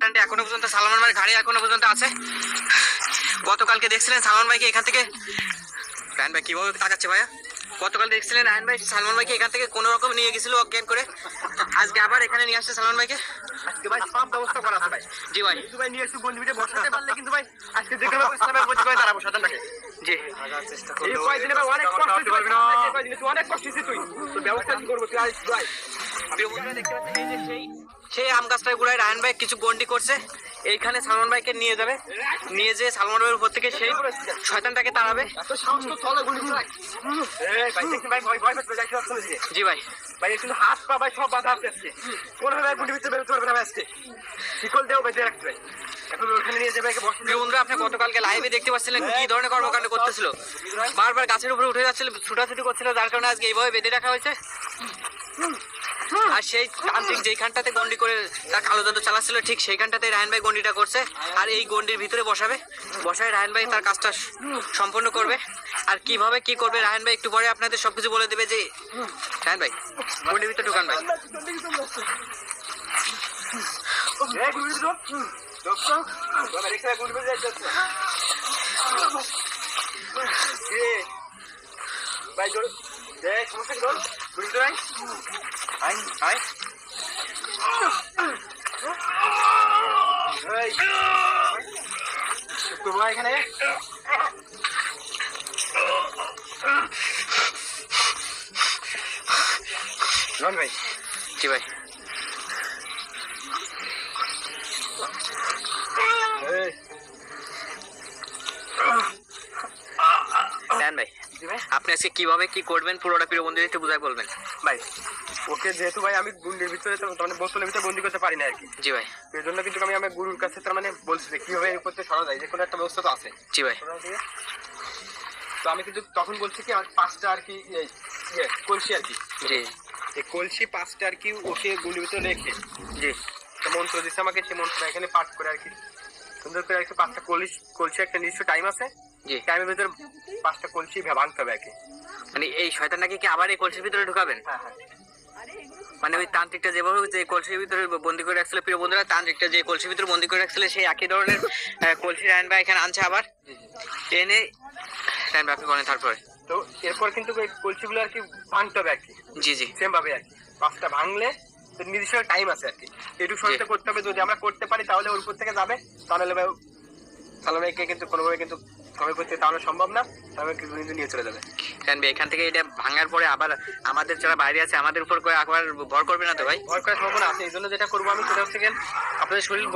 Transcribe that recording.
টানতে এখনো পর্যন্ত সালমান ভাইয়ের ঘাড়ে এখনো পর্যন্ত আছে। গতকালকে দেখছিলেন সালমান ভাইকে এখান থেকে, রায়হান ভাই কিভাবে তাকাচ্ছে ভাইয়া, গতকাল দেখছিলেন রায়হান ভাই সালমান ভাইকে এখান থেকে কোনো রকম নিয়ে গেছিল অজ্ঞান করে, আজকে আবার এখানে নিয়ে আসছে সালমান ভাইকে। আজকে ভাই সব ব্যবস্থা করা আছে ভাই। জি ভাই, কিন্তু ভাই নিয়ে একটু গন্ডিবিটে বসাতে পারলে কিন্তু ভাই আজকে যে কোনো ইসলামের প্রতি করে দাঁড়াবো সাধারণটাকে। জি এই কয়েকদিনে ভাই অনেক কষ্ট হচ্ছে, কয়েকদিনে তুই অনেক কষ্ট হচ্ছে, তুই তোর ব্যবস্থা কি করবো তুই আজ ভাই। প্রিয় বন্ধুরা দেখতে পাচ্ছেন এই যে সেই আম গাছটার গোড়ায় রায়হান ভাই কিছু গন্ডি করছে, এইখানে সালমান ভাইকে নিয়ে যাবে, নিয়ে যেয়ে সালমান ভাইয়ের উপর থেকে সেই শয়তানটাকে তাড়াবে। এত সাহস তো চলে গুলি চালাই। এই ভাই দেখি ভাই ভয় ভয় পেতে যাইতে আসছে না। জি ভাই, ভাই কিন্তু হাত পা ভাই সব বাধা আছে আজকে, কোনোভাবে গুলি ভিতরে বেরোতে পারবে না ভাই আজকে, শিকল দেও বেঁধে রাখতে ভাই। এখন ওখানে নিয়ে যাবে একে বসে। প্রিয় বন্ধুরা আপনি গতকালকে লাইভে দেখতে পাচ্ছিলেন কি ধরনের কর্মকাণ্ড করতেছিল, বারবার গাছের উপরে উঠে যাচ্ছিল, ছুটাছুটি করছিল, যার কারণে আজকে এইভাবে বেঁধে রাখা হয়েছে। আর সেই তান্ত্রিক যেইখানটাতে গন্ডি করে তার কালো জাদু চালাচ্ছিল ঠিক সেইখানটাতে রায়হান ভাই গন্ডিটা করছে, আর এই গন্ডির ভিতরে বসায় রায়হান ভাই তার কাজটা সম্পন্ন করবে। আর কিভাবে কি করবে রায়হান ভাই একটু পরে আপনাদের সবকিছু বলে দেবে। যে রায়হান ভাই গন্ডির ভিতরে ঢুকান ভাই। এই গুলি তো দোস্ত বাবা রেখে গুলি বেজে যাচ্ছে। এই ভাই জোর দেখ সমস্যা কি তোর গুলি তো নাই। আই আই এই তো ভাই এখানে রন ভাই। জি ভাই, রায়হান ভাই আপনি আজকে কিভাবে কি করবেন পুরোটা প্রিয় বন্ধুদের একটু বুঝাই বলবেন ভাই। ওকে যেহেতু ভাই আমি গুন্ডির ভিতরে মানে বোতলের ভিতরে বন্দি করতে পারি না আর কি। জি ভাই, এই জন্য কিন্তু আমি আমার গুরুর কাছে তার মানে বলছি যে কিভাবে এর করতে সরা যায়, যে কোনো একটা ব্যবস্থা তো আছে। জি ভাই, তো আমি কিন্তু তখন বলছি কি আমার 5টা আর কি কলসি আর কি। জি এই কলসি 5টা আর কি ওকে গুলির ভিতরে রেখে জি একটা মন্ত্র দিচ্ছে আমাকে, সেই মন্ত্রটা এখানে পাঠ করে আর কি সুন্দর করে আর কি 5টা কলসি একটা নির্দিষ্ট টাইম আছে, জি টাইমের ভিতরে 5টা কলসি ভাঙতে হবে আর কি। মানে এই শয়তানটাকে কি আবার এই কলসির ভিতরে ঢুকাবেন? হ্যাঁ হ্যাঁ মানে ওই তান্ত্রিকটা যেভাবে যে কলসির ভিতরে বন্দি করে রাখছিল, প্রিয় বন্ধুরা তান্ত্রিকটা যে কলসির ভিতরে বন্দি করে রাখছিল সেই একই ধরনের কলসি রায়হান ভাই এখানে আনছে আবার এনে। রায়হান ভাই আপনি বলেন তারপরে। তো এরপর কিন্তু ওই কলসিগুলো আর কি ভাঙতে হবে আর কি, জি জি সেম ভাবে আর কি 5টা ভাঙলে তো নির্দিষ্ট টাইম আছে আর কি, একটু সরতে করতে হবে। যদি আমরা করতে পারি তাহলে ওর উপর থেকে যাবে, তাহলে ভাই সালাম ভাইকে কিন্তু কোনোভাবে কিন্তু সময় করতে তাহলে সম্ভব না, তাহলে কিন্তু নিয়ে চলে যাবে। রায়হান ভাই এখান থেকে এটা ভাঙার পরে আবার আমাদের যারা বাইরে আছে আমাদের উপর করে আবার ভর করবে না তো ভাই? ভয় করার সম্ভাবনা আছে। এই জন্য যেটা করবো আমি সেটা হচ্ছে গিয়ে আপনাদের শরীর